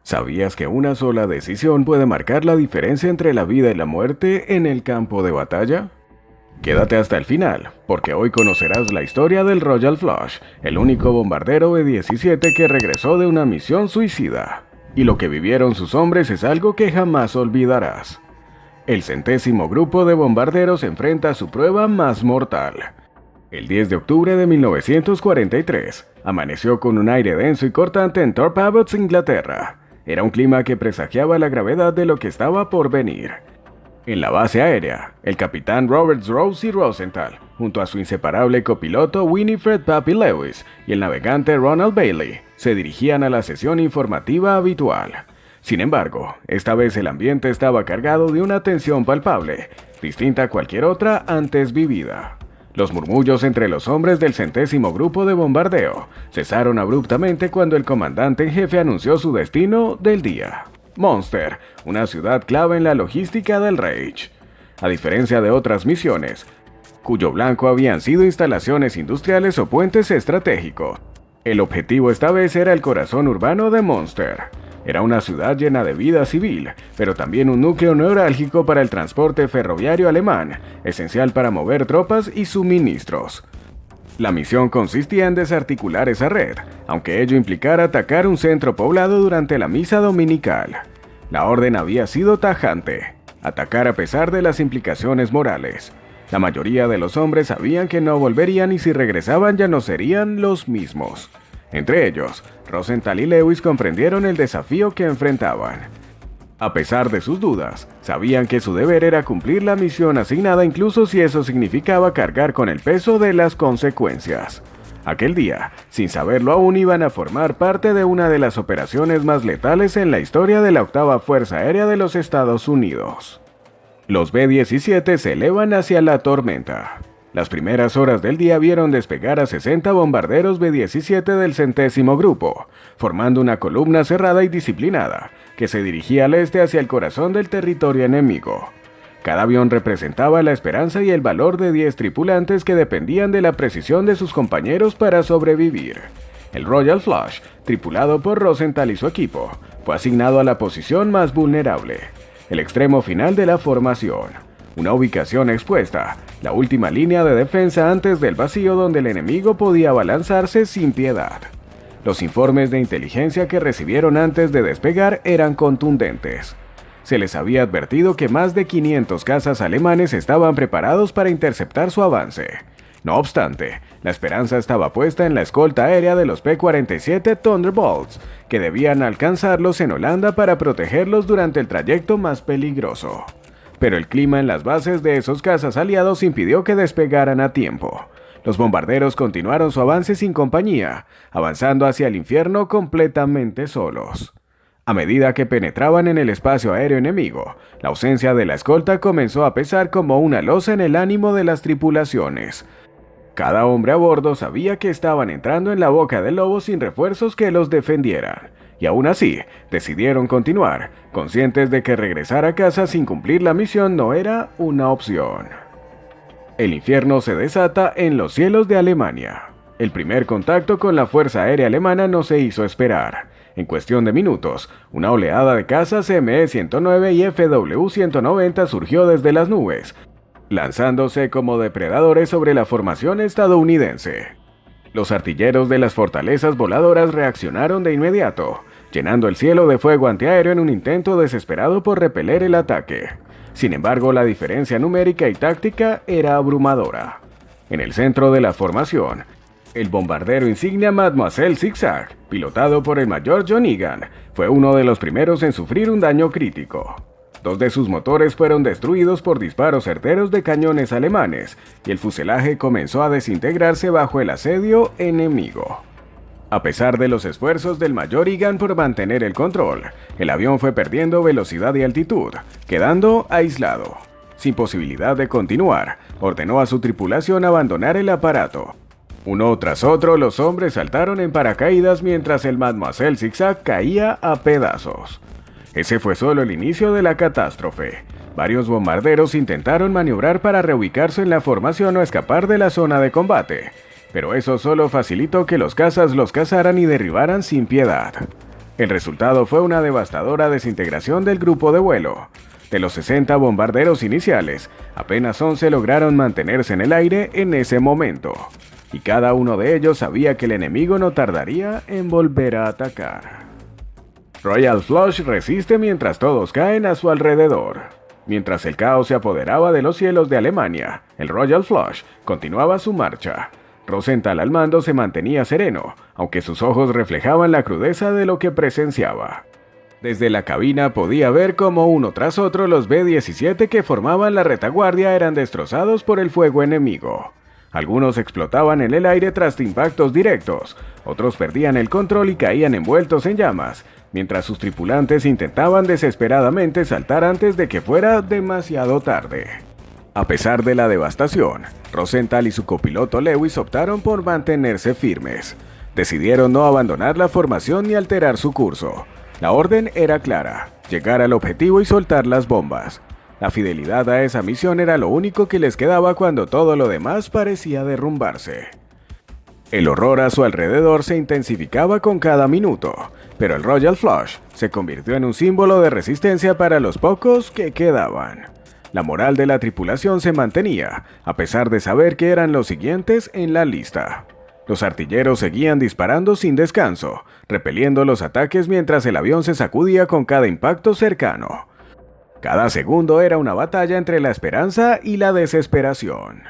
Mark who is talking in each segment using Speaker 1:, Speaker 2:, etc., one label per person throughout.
Speaker 1: ¿Sabías que una sola decisión puede marcar la diferencia entre la vida y la muerte en el campo de batalla? Quédate hasta el final, porque hoy conocerás la historia del Royal Flush, el único bombardero B-17 que regresó de una misión suicida. Y lo que vivieron sus hombres es algo que jamás olvidarás. El 100º grupo de bombarderos enfrenta su prueba más mortal. El 10 de octubre de 1943, amaneció con un aire denso y cortante en Thorpe Abbotts, Inglaterra. Era un clima que presagiaba la gravedad de lo que estaba por venir. En la base aérea, el capitán Robert Rosie Rosenthal, junto a su inseparable copiloto Winifred Pappy Lewis y el navegante Ronald Bailey, se dirigían a la sesión informativa habitual. Sin embargo, esta vez el ambiente estaba cargado de una tensión palpable, distinta a cualquier otra antes vivida. Los murmullos entre los hombres del 100º grupo de bombardeo cesaron abruptamente cuando el comandante en jefe anunció su destino del día: Munster, una ciudad clave en la logística del Reich. A diferencia de otras misiones, cuyo blanco habían sido instalaciones industriales o puentes estratégicos, el objetivo esta vez era el corazón urbano de Munster. Era una ciudad llena de vida civil, pero también un núcleo neurálgico para el transporte ferroviario alemán, esencial para mover tropas y suministros. La misión consistía en desarticular esa red, aunque ello implicara atacar un centro poblado durante la misa dominical. La orden había sido tajante: atacar a pesar de las implicaciones morales. La mayoría de los hombres sabían que no volverían y si regresaban ya no serían los mismos. Entre ellos, Rosenthal y Lewis comprendieron el desafío que enfrentaban. A pesar de sus dudas, sabían que su deber era cumplir la misión asignada incluso si eso significaba cargar con el peso de las consecuencias. Aquel día, sin saberlo aún, iban a formar parte de una de las operaciones más letales en la historia de la 8ª Fuerza Aérea de los Estados Unidos. Los B-17 se elevan hacia la tormenta. Las primeras horas del día vieron despegar a 60 bombarderos B-17 del 100º grupo, formando una columna cerrada y disciplinada, que se dirigía al este hacia el corazón del territorio enemigo. Cada avión representaba la esperanza y el valor de 10 tripulantes que dependían de la precisión de sus compañeros para sobrevivir. El Royal Flush, tripulado por Rosenthal y su equipo, fue asignado a la posición más vulnerable, el extremo final de la formación. Una ubicación expuesta, la última línea de defensa antes del vacío donde el enemigo podía abalanzarse sin piedad. Los informes de inteligencia que recibieron antes de despegar eran contundentes. Se les había advertido que más de 500 cazas alemanes estaban preparados para interceptar su avance. No obstante, la esperanza estaba puesta en la escolta aérea de los P-47 Thunderbolts, que debían alcanzarlos en Holanda para protegerlos durante el trayecto más peligroso. Pero el clima en las bases de esos cazas aliados impidió que despegaran a tiempo. Los bombarderos continuaron su avance sin compañía, avanzando hacia el infierno completamente solos. A medida que penetraban en el espacio aéreo enemigo, la ausencia de la escolta comenzó a pesar como una losa en el ánimo de las tripulaciones. Cada hombre a bordo sabía que estaban entrando en la boca del lobo sin refuerzos que los defendieran. Y aún así, decidieron continuar, conscientes de que regresar a casa sin cumplir la misión no era una opción. El infierno se desata en los cielos de Alemania. El primer contacto con la Fuerza Aérea Alemana no se hizo esperar. En cuestión de minutos, una oleada de cazas ME-109 y FW-190 surgió desde las nubes, lanzándose como depredadores sobre la formación estadounidense. Los artilleros de las fortalezas voladoras reaccionaron de inmediato, llenando el cielo de fuego antiaéreo en un intento desesperado por repeler el ataque. Sin embargo, la diferencia numérica y táctica era abrumadora. En el centro de la formación, el bombardero insignia Mademoiselle Zigzag, pilotado por el mayor John Egan, fue uno de los primeros en sufrir un daño crítico. 2 de sus motores fueron destruidos por disparos certeros de cañones alemanes, y el fuselaje comenzó a desintegrarse bajo el asedio enemigo. A pesar de los esfuerzos del mayor Egan por mantener el control, el avión fue perdiendo velocidad y altitud, quedando aislado. Sin posibilidad de continuar, ordenó a su tripulación abandonar el aparato. Uno tras otro, los hombres saltaron en paracaídas mientras el Mademoiselle Zigzag caía a pedazos. Ese fue solo el inicio de la catástrofe. Varios bombarderos intentaron maniobrar para reubicarse en la formación o escapar de la zona de combate, pero eso solo facilitó que los cazas los cazaran y derribaran sin piedad. El resultado fue una devastadora desintegración del grupo de vuelo. De los 60 bombarderos iniciales, apenas 11 lograron mantenerse en el aire en ese momento, y cada uno de ellos sabía que el enemigo no tardaría en volver a atacar. Royal Flush resiste mientras todos caen a su alrededor. Mientras el caos se apoderaba de los cielos de Alemania, el Royal Flush continuaba su marcha. Rosenthal al mando se mantenía sereno, aunque sus ojos reflejaban la crudeza de lo que presenciaba. Desde la cabina podía ver cómo uno tras otro los B-17 que formaban la retaguardia eran destrozados por el fuego enemigo. Algunos explotaban en el aire tras impactos directos, otros perdían el control y caían envueltos en llamas, mientras sus tripulantes intentaban desesperadamente saltar antes de que fuera demasiado tarde. A pesar de la devastación, Rosenthal y su copiloto Lewis optaron por mantenerse firmes. Decidieron no abandonar la formación ni alterar su curso. La orden era clara: llegar al objetivo y soltar las bombas. La fidelidad a esa misión era lo único que les quedaba cuando todo lo demás parecía derrumbarse. El horror a su alrededor se intensificaba con cada minuto, pero el Royal Flush se convirtió en un símbolo de resistencia para los pocos que quedaban. La moral de la tripulación se mantenía, a pesar de saber que eran los siguientes en la lista. Los artilleros seguían disparando sin descanso, repeliendo los ataques mientras el avión se sacudía con cada impacto cercano. Cada segundo era una batalla entre la esperanza y la desesperación.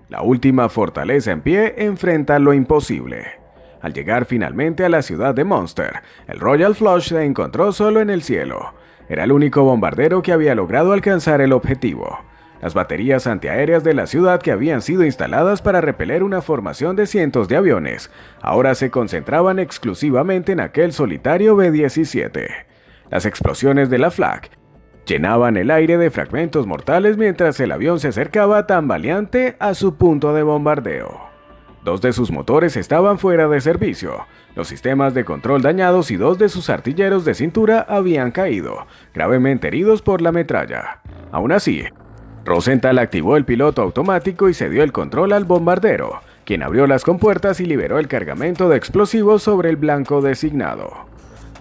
Speaker 1: La última fortaleza en pie enfrenta lo imposible. Al llegar finalmente a la ciudad de Munster, el Royal Flush se encontró solo en el cielo. Era el único bombardero que había logrado alcanzar el objetivo. Las baterías antiaéreas de la ciudad, que habían sido instaladas para repeler una formación de cientos de aviones, ahora se concentraban exclusivamente en aquel solitario B-17. Las explosiones de la Flak llenaban el aire de fragmentos mortales mientras el avión se acercaba tambaleante a su punto de bombardeo. Dos de sus motores estaban fuera de servicio, los sistemas de control dañados y dos de sus artilleros de cintura habían caído, gravemente heridos por la metralla. Aún así, Rosenthal activó el piloto automático y cedió el control al bombardero, quien abrió las compuertas y liberó el cargamento de explosivos sobre el blanco designado.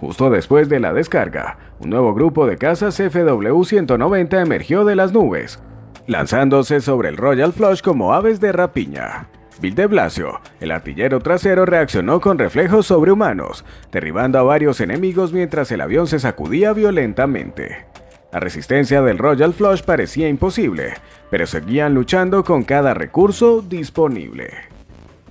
Speaker 1: Justo después de la descarga, un nuevo grupo de cazas FW-190 emergió de las nubes, lanzándose sobre el Royal Flush como aves de rapiña. Bill de Blasio, el artillero trasero, reaccionó con reflejos sobrehumanos, derribando a varios enemigos mientras el avión se sacudía violentamente. La resistencia del Royal Flush parecía imposible, pero seguían luchando con cada recurso disponible.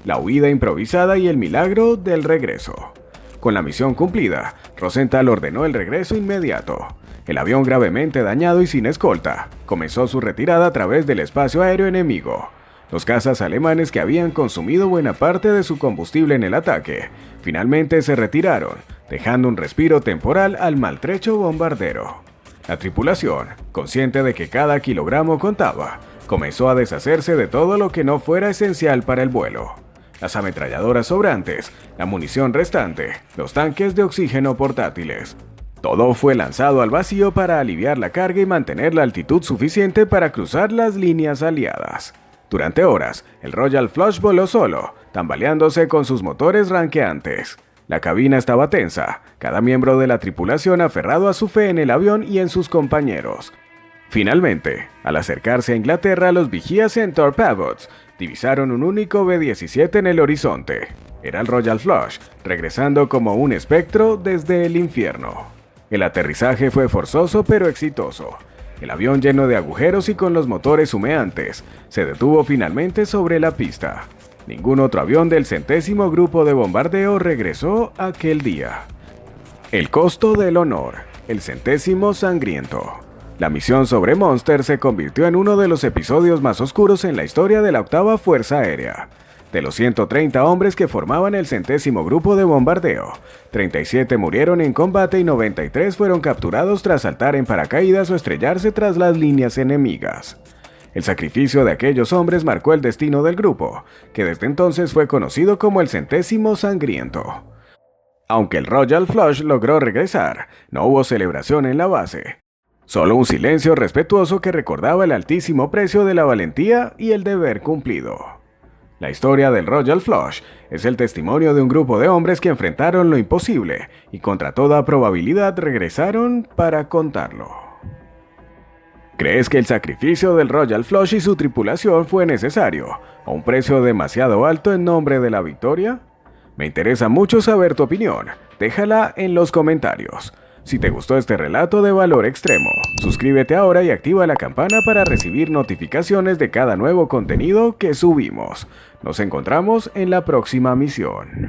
Speaker 1: La huida improvisada y el milagro del regreso. Con la misión cumplida, Rosenthal ordenó el regreso inmediato. El avión, gravemente dañado y sin escolta, comenzó su retirada a través del espacio aéreo enemigo. Los cazas alemanes, que habían consumido buena parte de su combustible en el ataque, finalmente se retiraron, dejando un respiro temporal al maltrecho bombardero. La tripulación, consciente de que cada kilogramo contaba, comenzó a deshacerse de todo lo que no fuera esencial para el vuelo. Las ametralladoras sobrantes, la munición restante, los tanques de oxígeno portátiles. Todo fue lanzado al vacío para aliviar la carga y mantener la altitud suficiente para cruzar las líneas aliadas. Durante horas, el Royal Flush voló solo, tambaleándose con sus motores ranqueantes. La cabina estaba tensa, cada miembro de la tripulación aferrado a su fe en el avión y en sus compañeros. Finalmente, al acercarse a Inglaterra, los vigías en Thorpe Abbotts divisaron un único B-17 en el horizonte. Era el Royal Flush, regresando como un espectro desde el infierno. El aterrizaje fue forzoso pero exitoso. El avión, lleno de agujeros y con los motores humeantes, se detuvo finalmente sobre la pista. Ningún otro avión del 100º Grupo de Bombardeo regresó aquel día. El costo del honor, el 100º Sangriento. La misión sobre Munster se convirtió en uno de los episodios más oscuros en la historia de la 8ª Fuerza Aérea. De los 130 hombres que formaban el 100º Grupo de Bombardeo, 37 murieron en combate y 93 fueron capturados tras saltar en paracaídas o estrellarse tras las líneas enemigas. El sacrificio de aquellos hombres marcó el destino del grupo, que desde entonces fue conocido como el 100º Sangriento. Aunque el Royal Flush logró regresar, no hubo celebración en la base. Solo un silencio respetuoso que recordaba el altísimo precio de la valentía y el deber cumplido. La historia del Royal Flush es el testimonio de un grupo de hombres que enfrentaron lo imposible y contra toda probabilidad regresaron para contarlo. ¿Crees que el sacrificio del Royal Flush y su tripulación fue necesario, a un precio demasiado alto en nombre de la victoria? Me interesa mucho saber tu opinión, déjala en los comentarios. Si te gustó este relato de valor extremo, suscríbete ahora y activa la campana para recibir notificaciones de cada nuevo contenido que subimos. Nos encontramos en la próxima misión.